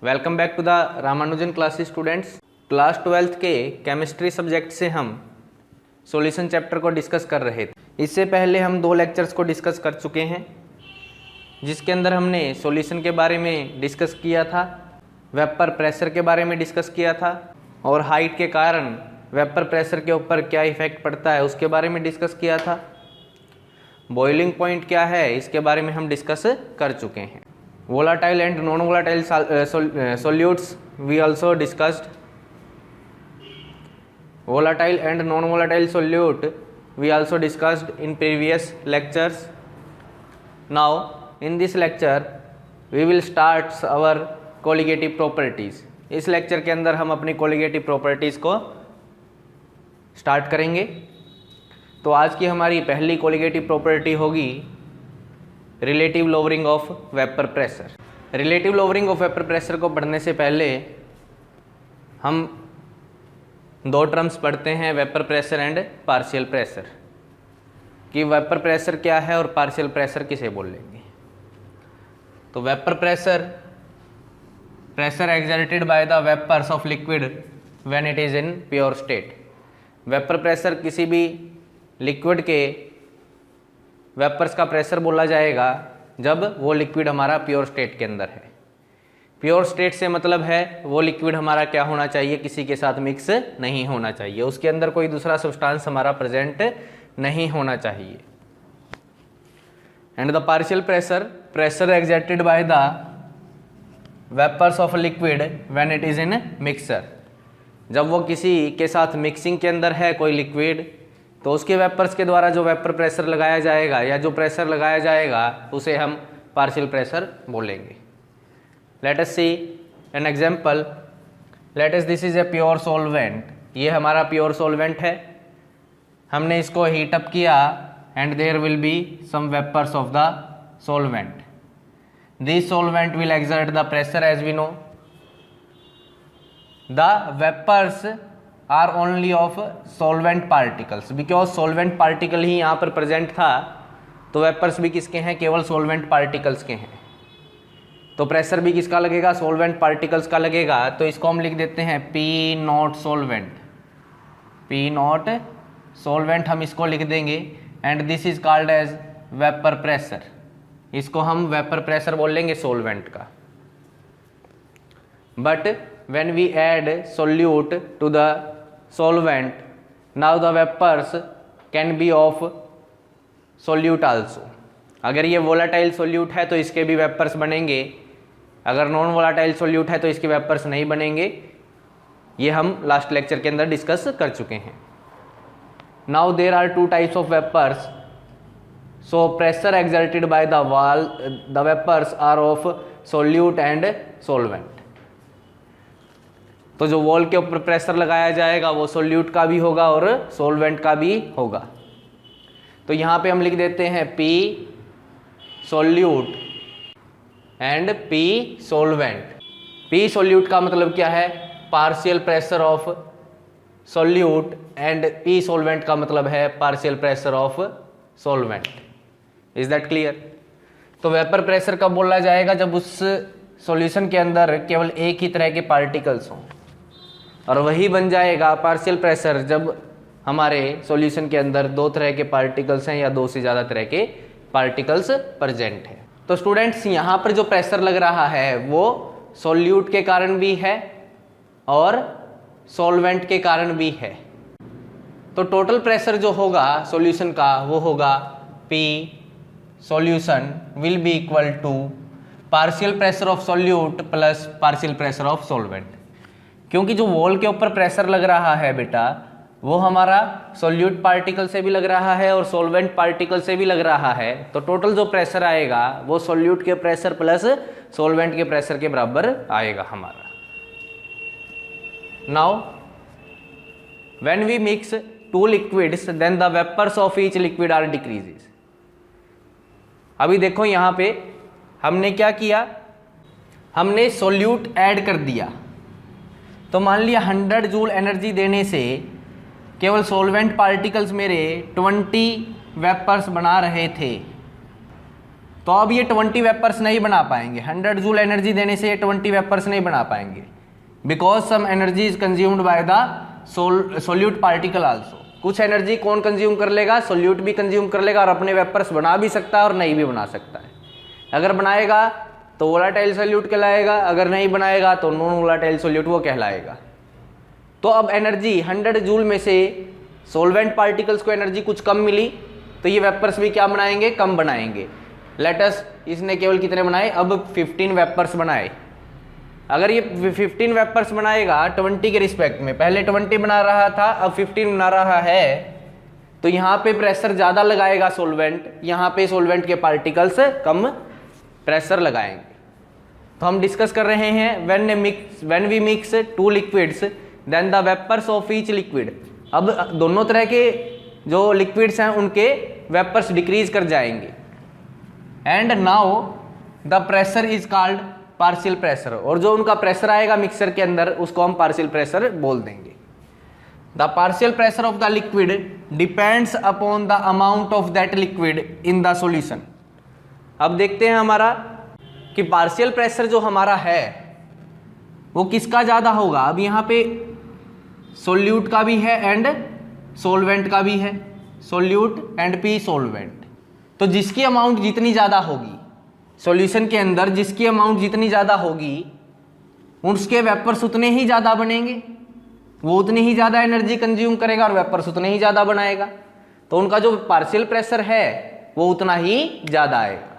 Welcome back to the Ramanujan classes students. Class 12th के chemistry subject से हम solution chapter को डिस्कस कर रहे थे। इससे पहले हम 2 लेक्चर्स को डिस्कस कर चुके हैं, जिसके अंदर हमने सॉल्यूशन के बारे में डिस्कस किया था, वेपर प्रेशर के बारे में डिस्कस किया था और हाइट के कारण वेपर प्रेशर के ऊपर क्या इफेक्ट पड़ता है उसके बारे में डिस्कस किया था। बॉइलिंग पॉइंट क्या है इसके बारे में हम डिस्कस कर चुके हैं। volatile and non-volatile solutes we also discussed. Volatile and non-volatile solute we also discussed in previous lectures. Now in this lecture we will start our colligative properties. इस लेक्चर के अंदर हम अपनी colligative properties को start करेंगे। तो आज की हमारी पहली colligative property होगी relative lowering of vapour pressure. Relative lowering of vapour pressure को पढ़ने से पहले हम 2 टर्म्स पढ़ते हैं, vapour pressure and partial pressure, कि वेपर प्रेशर क्या है और पार्शियल प्रेशर किसे बोल लेंगे। तो vapour pressure, pressure exerted by the vapours of liquid when it is in pure state. Vapour pressure किसी भी लिक्विड के वेपर्स का प्रेशर बोला जाएगा जब वो लिक्विड हमारा प्योर स्टेट के अंदर है। प्योर स्टेट से मतलब है वो लिक्विड हमारा क्या होना चाहिए, किसी के साथ मिक्स नहीं होना चाहिए, उसके अंदर कोई दूसरा सब्सटेंस हमारा प्रेजेंट नहीं होना चाहिए। And the partial pressure, pressure exerted by the vapours of liquid when it is in mixture. जब वो किसी के साथ मिक्सिंग के अंदर है कोई लिक्विड, तो उसके वेपर्स के द्वारा जो वेपर प्रेशर लगाया जाएगा या जो प्रेशर लगाया जाएगा उसे हम पार्शियल प्रेशर बोलेंगे। Let us see an example. Let us this is a pure solvent. ये हमारा प्योर सॉल्वेंट है, हमने इसको हीट अप किया and there will be some vapours of the solvent. This solvent will exert the pressure as we know. The vapours are only of solvent particles, because solvent particle ही यहाँ पर present था, तो vapours भी किसके हैं, केवल सॉल्वेंट पार्टिकल्स के हैं। तो प्रेशर भी किसका लगेगा, सॉल्वेंट पार्टिकल्स का लगेगा। तो इसको हम लिख देते हैं P not solvent, P not solvent हम इसको लिख देंगे। And this is called as vapour pressure, इसको हम वेपर प्रेशर बोल लेंगे सॉल्वेंट का। But when we add solute to the solvent, now the vapors can be of solute also. अगर ये volatile solute है तो इसके भी वेपर्स बनेंगे, अगर नॉन वोलाटाइल सोल्यूट है तो इसके वेपर्स नहीं बनेंगे। ये हम लास्ट लेक्चर के अंदर डिस्कस कर चुके हैं। Now there are 2 types of vapours, so pressure exerted by the wall, the vapours are of solute and solvent. तो जो वॉल के ऊपर प्रेशर लगाया जाएगा वो सोल्यूट का भी होगा और सोलवेंट का भी होगा। तो यहाँ पे हम लिख देते हैं P solute and P solvent. P solute का मतलब क्या है, partial pressure of solute, and P solvent का मतलब है partial pressure of solvent. Is that clear? तो वेपर प्रेशर कब बोला जाएगा, जब उस सॉल्यूशन के अंदर केवल एक ही तरह के पार्टिकल्स हों, और वही बन जाएगा पार्शियल प्रेशर जब हमारे सॉल्यूशन के अंदर 2 तरह के पार्टिकल्स हैं या 2 से ज़्यादा तरह के पार्टिकल्स प्रेजेंट हैं। तो स्टूडेंट्स यहाँ पर जो प्रेशर लग रहा है वो सॉल्यूट के कारण भी है और सॉल्वेंट के कारण भी है। तो टोटल प्रेशर जो होगा सॉल्यूशन का वो होगा P solution will be equal to partial pressure of solute plus partial pressure of solvent. क्योंकि जो वॉल के ऊपर प्रेशर लग रहा है बेटा, वो हमारा सोल्यूट पार्टिकल से भी लग रहा है और सॉल्वेंट पार्टिकल से भी लग रहा है। तो टोटल जो प्रेशर आएगा वो सोल्यूट के प्रेशर प्लस सॉल्वेंट के प्रेशर के बराबर आएगा हमारा। Now when we mix 2 liquids then the vapours of each liquid are decreases. अभी देखो यहाँ पे हमने क्या किया, हमने सोल्यूट ऐड कर दिया। तो मान लिया 100 जूल एनर्जी देने से केवल सॉल्वेंट पार्टिकल्स मेरे 20 वेपर्स बना रहे थे, तो अब ये 20 वेपर्स नहीं बना पाएंगे। 100 जूल एनर्जी देने से ये 20 वेपर्स नहीं बना पाएंगे, because some energy is consumed by the solute particle also. कुछ एनर्जी कौन कंज्यूम कर लेगा? सोल्यूट भी कंज्यूम कर लेगा और अपने वेपर्स बना भी सकता है और नहीं भी बना सकता है। अगर बनाएगा तो वोलाटाइल सोल्यूट कहलाएगा, अगर नहीं बनाएगा तो नॉन वोलाटाइल सोल्यूट वो कहलाएगा। तो अब एनर्जी 100 जूल में से सोलवेंट पार्टिकल्स को एनर्जी कुछ कम मिली, तो ये वेपर्स भी क्या बनाएंगे? कम बनाएंगे। लेटस इसने केवल कितने बनाए? अब 15 वेपर्स बनाए। अगर ये 15 वेपर्स बनाएगा 20 के रिस्पेक्ट में, पहले 20 बना रहा था अब 15 बना रहा है, तो यहाँ पे प्रेशर ज़्यादा लगाएगा सोलवेंट, यहाँ पे सोलवेंट के पार्टिकल्स कम प्रेशर लगाएंगे। तो हम डिस्कस कर रहे हैं when we mix two liquids then the vapours of each liquid. अब दोनों तरह के जो लिक्विड्स हैं उनके वेपर्स डिक्रीज कर जाएंगे। And now the pressure is called partial pressure, और जो उनका प्रेशर आएगा मिक्सर के अंदर उसको हम पार्शियल प्रेशर बोल देंगे। The partial pressure of the liquid depends upon the amount of that liquid in the solution. अब देखते हैं हमारा कि पार्शियल प्रेशर जो हमारा है वो किसका ज़्यादा होगा। अब यहाँ पे सोल्यूट का भी है एंड सोलवेंट का भी है, सोल्यूट एंड पी सोलवेंट। तो जिसकी अमाउंट जितनी ज़्यादा होगी सॉल्यूशन के अंदर, जिसकी अमाउंट जितनी ज़्यादा होगी उसके वेपर्स उतने ही ज़्यादा बनेंगे, वो उतनी ही ज़्यादा एनर्जी कंज्यूम करेगा और वेपर्स उतने ही ज़्यादा बनाएगा। तो उनका जो पार्शियल प्रेशर है वो उतना ही ज़्यादा आएगा।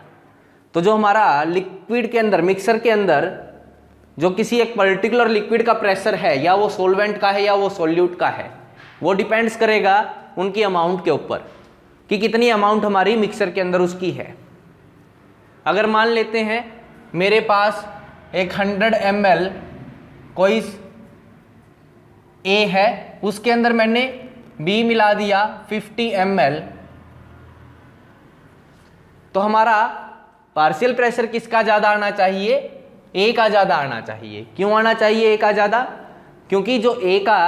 तो जो हमारा लिक्विड के अंदर, मिक्सर के अंदर जो किसी एक पर्टिकुलर लिक्विड का प्रेशर है, या वो सोलवेंट का है या वो सोल्यूट का है, वो डिपेंड्स करेगा उनकी अमाउंट के ऊपर कि कितनी अमाउंट हमारी मिक्सर के अंदर उसकी है। अगर मान लेते हैं मेरे पास एक 100 ml कोई A है, उसके अंदर मैंने B मिला दिया 50 ml, तो हमारा पार्शियल प्रेशर किसका ज़्यादा आना चाहिए? A का ज़्यादा आना चाहिए। क्यों आना चाहिए A का ज़्यादा? क्योंकि जो A का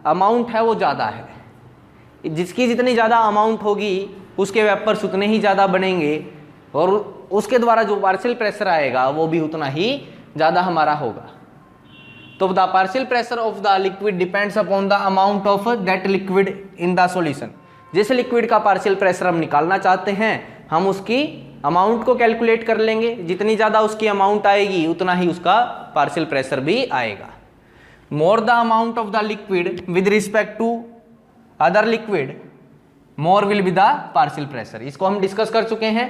अमाउंट है वो ज़्यादा है। जिसकी जितनी ज़्यादा अमाउंट होगी उसके वेपर्स उतने ही ज़्यादा बनेंगे और उसके द्वारा जो पार्शियल प्रेशर आएगा वो भी उतना ही ज़्यादा हमारा होगा। तो the partial pressure of the liquid depends upon the amount of that liquid in the solution. जिस लिक्विड का पार्शियल प्रेशर हम निकालना चाहते हैं हम उसकी अमाउंट को कैलकुलेट कर लेंगे, जितनी ज़्यादा उसकी अमाउंट आएगी उतना ही उसका पार्शियल प्रेशर भी आएगा। More the amount of the liquid with respect to other liquid more will be the partial pressure. इसको हम डिस्कस कर चुके हैं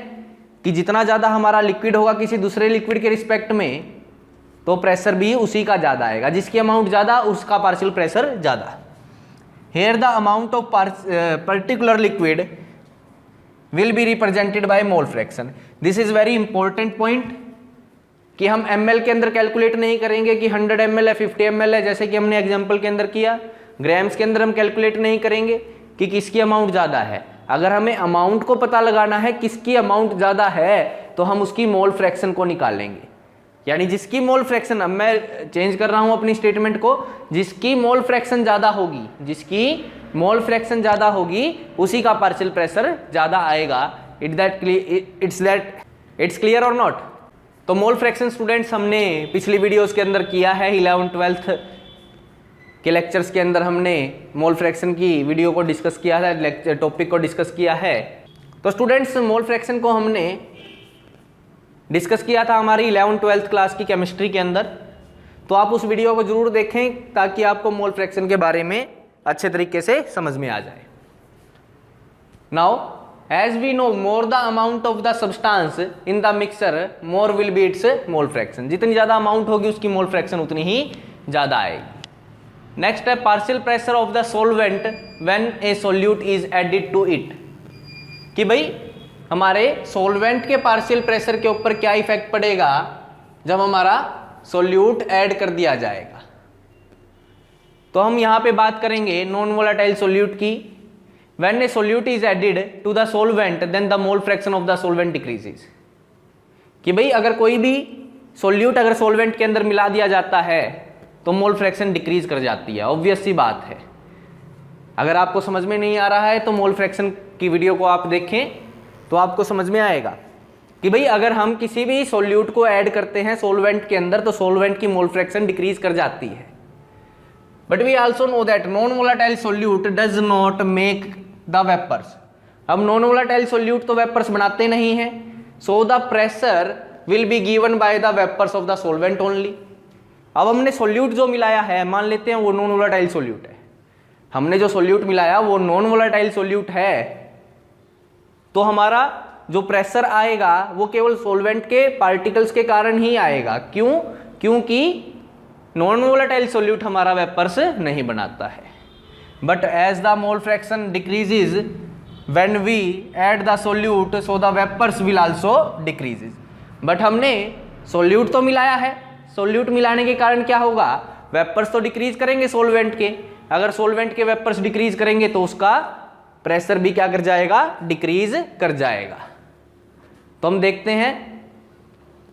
कि जितना ज़्यादा हमारा लिक्विड होगा किसी दूसरे लिक्विड के रिस्पेक्ट में तो प्रेशर भी उसी का ज़्यादा आएगा, जिसकी अमाउंट ज़्यादा उसका पार्शियल प्रेशर ज़्यादा। Here the amount of particular liquid will be represented by mole fraction. This is very important point कि हम ml के अंदर कैलकुलेट नहीं करेंगे कि 100 ml है 50 ml है, जैसे कि हमने एग्जाम्पल के अंदर किया। ग्राम्स के अंदर हम कैलकुलेट नहीं करेंगे कि किसकी अमाउंट ज़्यादा है। अगर हमें अमाउंट को पता लगाना है किसकी अमाउंट ज़्यादा है तो हम उसकी मोल फ्रैक्शन को निकालेंगे। यानी जिसकी मोल फ्रैक्शन, अब मैं चेंज कर रहा हूँ अपनी स्टेटमेंट को, जिसकी मोल फ्रैक्शन ज़्यादा होगी, जिसकी मोल फ्रैक्शन ज़्यादा होगी उसी का पार्शियल प्रेशर ज़्यादा आएगा। इट्स क्लियर और नॉट? तो मोल फ्रैक्शन स्टूडेंट्स हमने पिछली वीडियोस के अंदर किया है, 11-12 के लेक्चर्स के अंदर हमने मोल फ्रैक्शन की वीडियो को डिस्कस किया है, टॉपिक को डिस्कस किया है। तो स्टूडेंट्स मोल फ्रैक्शन को हमने डिस्कस किया था हमारी 11-12 क्लास की केमिस्ट्री के अंदर, तो आप उस वीडियो को जरूर देखें ताकि आपको मोल फ्रैक्शन के बारे में अच्छे तरीके से समझ में आ जाए। Now as we know more the amount of the substance in the mixture more will be its mole fraction. जितनी ज़्यादा अमाउंट होगी उसकी मोल फ्रैक्शन उतनी ही ज़्यादा आएगी। नेक्स्ट है partial pressure of the solvent when a solute is added to it. कि भाई हमारे सोलवेंट के पार्शियल प्रेशर के ऊपर क्या इफेक्ट पड़ेगा जब हमारा सोल्यूट ऐड कर दिया जाएगा। तो हम यहाँ पे बात करेंगे नॉन वोलेटाइल सोल्यूट की। When a solute is added to the solvent then the mole fraction of the solvent decreases. कि भाई अगर कोई भी सोल्यूट अगर सोलवेंट के अंदर मिला दिया जाता है तो मोल फ्रैक्शन डिक्रीज कर जाती है, ऑब्वियस सी बात है। अगर आपको समझ में नहीं आ रहा है तो मोल फ्रैक्शन की वीडियो को आप देखें तो आपको समझ में आएगा। कि भाई अगर हम किसी भी सोल्यूट को ऐड करते हैं सोलवेंट के अंदर तो सोलवेंट की मोल फ्रैक्शन डिक्रीज कर जाती है। But we also know that non volatile solute does not make the vapours. अब नॉन वोलाटाइल सोल्यूट तो वेपर्स बनाते नहीं हैं, so the pressure will be given by the vapours of the solvent only. अब हमने सोल्यूट जो मिलाया है, मान लेते हैं वो नॉन वोलाटाइल सोल्यूट है, हमने जो सोल्यूट मिलाया वो नॉन वोलाटाइल सोल्यूट है, तो हमारा जो प्रेशर आएगा वो केवल सोलवेंट के पार्टिकल्स के कारण ही आएगा। क्यों? क्योंकि नॉन वोलाटाइल सोल्यूट हमारा वेपर्स नहीं बनाता है। But as the mole fraction decreases when we add the solute so the vapours will also decreases. But हमने सोल्यूट तो मिलाया है, सोल्यूट मिलाने के कारण क्या होगा, वेपर्स तो डिक्रीज करेंगे सोलवेंट के। अगर सोलवेंट के वेपर्स डिक्रीज करेंगे तो उसका प्रेशर भी क्या कर जाएगा, डिक्रीज कर जाएगा। तो हम देखते हैं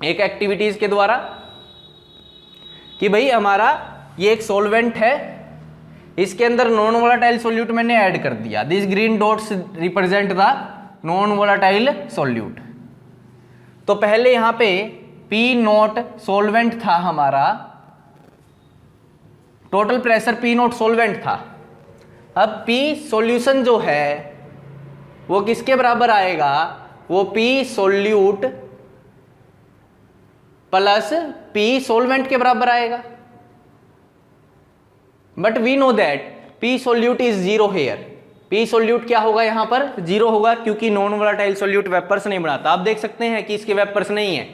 एक एक्टिविटीज के द्वारा कि भाई हमारा ये एक सोलवेंट है, इसके अंदर नॉन वोलाटाइल सोल्यूट मैंने ऐड कर दिया। This green dots represent the non volatile solute. तो पहले यहां पे पी नॉट सोलवेंट था हमारा, total pressure P not solvent था। अब पी सॉल्यूशन जो है वो किसके बराबर आएगा, वो P solute plus P solvent के बराबर आएगा। But we know that P solute is zero here. P solute क्या होगा, यहां पर जीरो होगा, क्योंकि नॉन वोलाटाइल सोल्यूट वेपर्स नहीं बनाता। आप देख सकते हैं कि इसके वेपर्स नहीं है,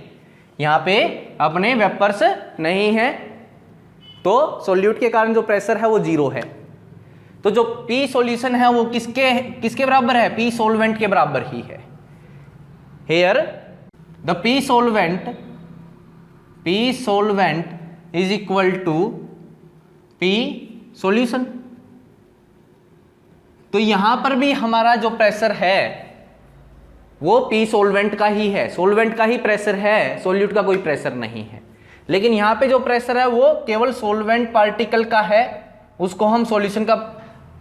यहां पे अपने वेपर्स नहीं है, तो सोल्यूट के कारण जो प्रेशर है वो जीरो है। तो जो पी सॉल्यूशन है वो किसके बराबर है, पी सोलवेंट के बराबर ही है। Here the P solvent is equal to P solution. तो यहां पर भी हमारा जो प्रेशर है वो पी सोलवेंट का ही है, सोलवेंट का ही प्रेशर है, सोल्यूट का कोई प्रेशर नहीं है। लेकिन यहां पे जो प्रेशर है वो केवल सोलवेंट पार्टिकल का है, उसको हम सॉल्यूशन का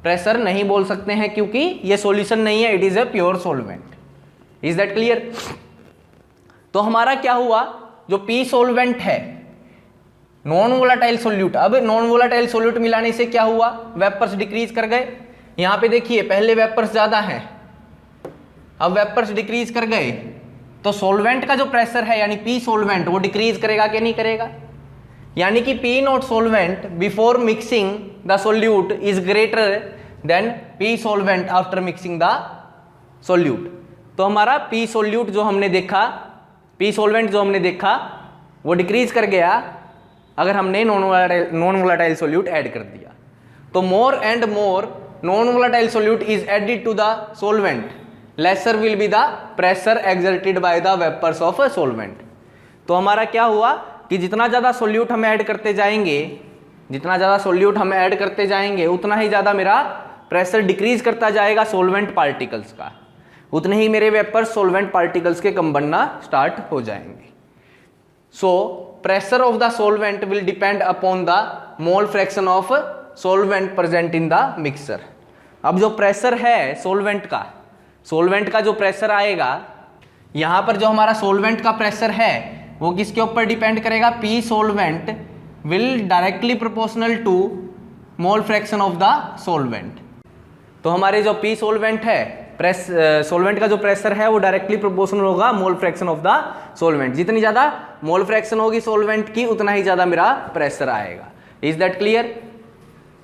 प्रेशर नहीं बोल सकते हैं, क्योंकि ये सॉल्यूशन नहीं है, it is a pure solvent. Is that clear? तो हमारा क्या हुआ, जो पी सोलवेंट है नॉन वोलाटाइल सोल्यूट, अब नॉन वोलाटाइल सोल्यूट मिलाने से क्या हुआ, वेपर्स डिक्रीज कर गए। यहां पे देखिए पहले वेपर्स ज्यादा हैं, अब वेपर्स डिक्रीज कर गए, तो सोलवेंट का जो प्रेशर है यानी पी सोलवेंट वो डिक्रीज करेगा कि नहीं करेगा। यानी कि P not solvent before mixing the solute is greater than P solvent after mixing the solute. तो हमारा पी सोल्यूट जो हमने देखा, पी सोलवेंट जो हमने देखा वो डिक्रीज कर गया अगर हमने नॉन वोलाटाइल सोल्यूट ऐड कर दिया। तो more and more non volatile solute is added to the solvent, lesser will be the pressure exerted by the vapours of solvent. तो हमारा क्या हुआ कि जितना ज़्यादा सोल्यूट हम ऐड करते जाएंगे, जितना ज़्यादा सोल्यूट हम ऐड करते जाएंगे उतना ही ज़्यादा मेरा प्रेशर डिक्रीज करता जाएगा सोलवेंट पार्टिकल्स का, उतने ही मेरे वेपर्स सोलवेंट पार्टिकल्स के कम बनना स्टार्ट हो जाएंगे। So pressure of the solvent will depend upon the mole fraction of solvent present in the mixer. अब जो प्रेशर है सोलवेंट का जो प्रेशर आएगा, यहां पर जो हमारा सोलवेंट का प्रेशर है वो किसके ऊपर डिपेंड करेगा, P solvent will directly proportional to mole fraction of the solvent. तो हमारे जो पी सोलवेंट है, सोलवेंट का जो प्रेशर है वो डायरेक्टली प्रोपोर्शनल होगा मोल फ्रैक्शन ऑफ द सोलवेंट। जितनी ज्यादा मोल फ्रैक्शन होगी सोलवेंट की उतना ही ज्यादा मेरा प्रेशर आएगा। Is that clear?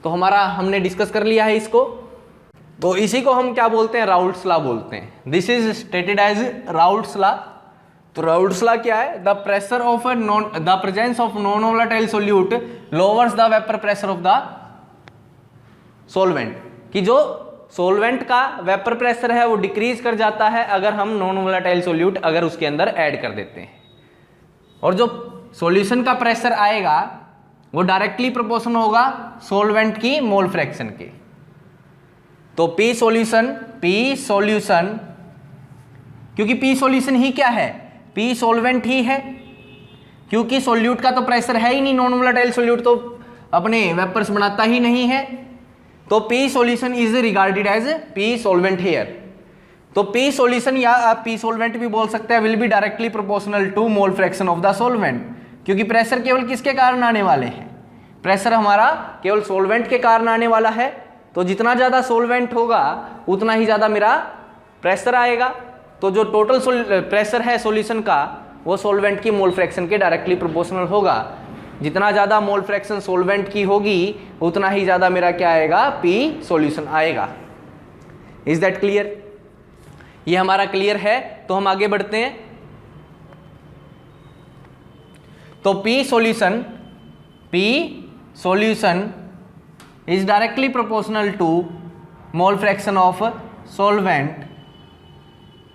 तो हमारा हमने डिस्कस कर लिया है इसको। तो इसी को हम क्या बोलते हैं, राउल्ट्स लॉ बोलते हैं। This is stated as Raoult's law. तो राउल्ट्स लॉ क्या है, the pressure of the presence of non volatile solute lowers the vapour pressure of the solvent, कि जो सोलवेंट का वेपर प्रेशर है वो डिक्रीज कर जाता है अगर हम नॉन वोलाटाइल सोल्यूट अगर उसके अंदर ऐड कर देते हैं, और जो सॉल्यूशन का प्रेशर आएगा वो डायरेक्टली प्रोपोर्शनल होगा सोलवेंट की मोल फ्रैक्शन के। तो पी सॉल्यूशन क्योंकि पी सॉल्यूशन ही क्या है, पी सोलवेंट ही है, क्योंकि सोल्यूट का तो प्रेशर है ही नहीं, नॉन वोलाटाइल सोल्यूट तो अपने वेपर्स बनाता ही नहीं है। तो P solution is regarded as P solvent here. तो पी सॉल्यूशन या आप पी सॉल्वेंट भी बोल सकते हैं, will be directly proportional to mole fraction of the solvent, क्योंकि प्रेशर केवल किसके कारण आने वाले हैं, प्रेशर हमारा केवल सॉल्वेंट के कारण आने वाला है। तो जितना ज़्यादा सॉल्वेंट होगा उतना ही ज़्यादा मेरा प्रेशर आएगा। तो जो टोटल प्रेशर है सॉल्यूशन का वो सॉल्वेंट की मोल फ्रैक्शन के डायरेक्टली प्रोपोर्शनल होगा। जितना ज़्यादा मोल फ्रैक्शन सॉल्वेंट की होगी उतना ही ज़्यादा मेरा क्या आएगा, पी सॉल्यूशन आएगा। Is that clear? ये हमारा क्लियर है, तो हम आगे बढ़ते हैं। तो P solution is directly proportional to mole fraction of solvent.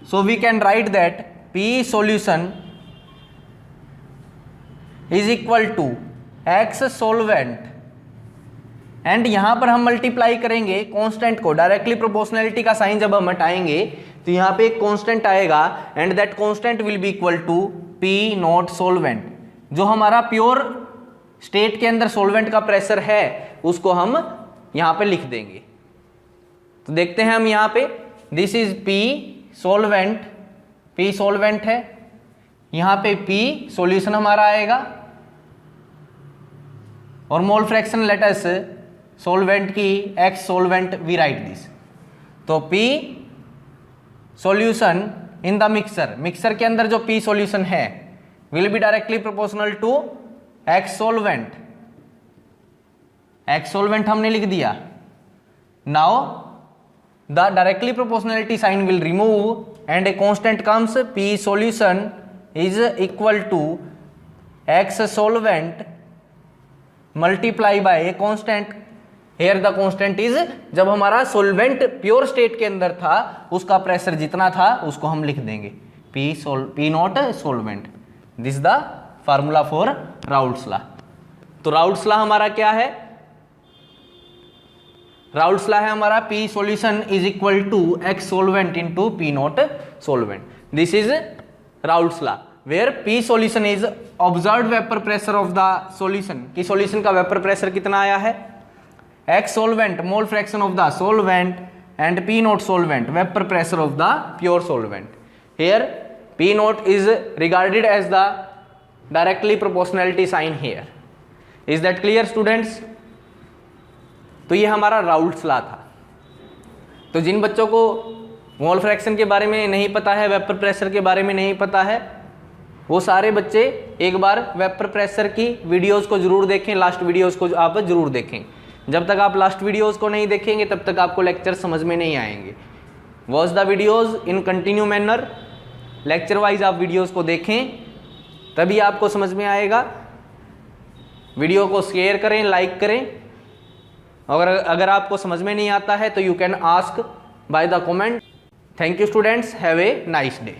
So we can write that P solution is equal to X solvent, and यहां पर हम मल्टीप्लाई करेंगे कांस्टेंट को, डायरेक्टली प्रोपोर्शनलिटी का साइन जब हम हटाएंगे तो यहां पे एक कांस्टेंट आएगा and that constant will be equal to P not solvent. जो हमारा प्योर स्टेट के अंदर सॉल्वेंट का प्रेशर है उसको हम यहां पे लिख देंगे। तो देखते हैं हम यहां पे, दिस इज पी सॉल्वेंट है, यहां पे पी सॉल्यूशन हमारा आएगा और mole fraction let us solvent की x solvent we write this. तो P solution in the mixer के अंदर जो पी सॉल्यूशन है will be directly proportional to x solvent हमने लिख दिया। Now the directly proportionality sign will remove and a constant comes, P solution is equal to x solvent multiply by a constant. Here the constant is, जब हमारा solvent pure state के अंदर था उसका pressure जितना था उसको हम लिख देंगे P nought solvent. This the formula for Raoult's law. तो राउल्ट्स लॉ हमारा क्या है, राउल्ट्स लॉ है हमारा P solution is equal to x solvent into P nought solvent. This is Raoult's law where P solution is observed vapour pressure of the solution, कि solution का vapour pressure कितना आया है, X solvent mole fraction of the solvent and P nought solvent vapour pressure of the pure solvent. Here P nought is regarded as the directly proportionality sign here. Is that clear students? तो ये हमारा Raoult's law था। तो जिन बच्चों को mole fraction के बारे में नहीं पता है, वेपर प्रेशर के बारे में नहीं पता है, वो सारे बच्चे एक बार वेपर प्रेशर की वीडियोस को जरूर देखें, लास्ट वीडियोस को आप जरूर देखें। जब तक आप लास्ट वीडियोस को नहीं देखेंगे तब तक आपको लेक्चर समझ में नहीं आएंगे। Watch the videos in continue manner, lecture wise आप वीडियोस को देखें तभी आपको समझ में आएगा। वीडियो को शेयर करें, लाइक करें। अगर आपको समझ में नहीं आता है तो you can ask by the comment. Thank you students, have a nice day.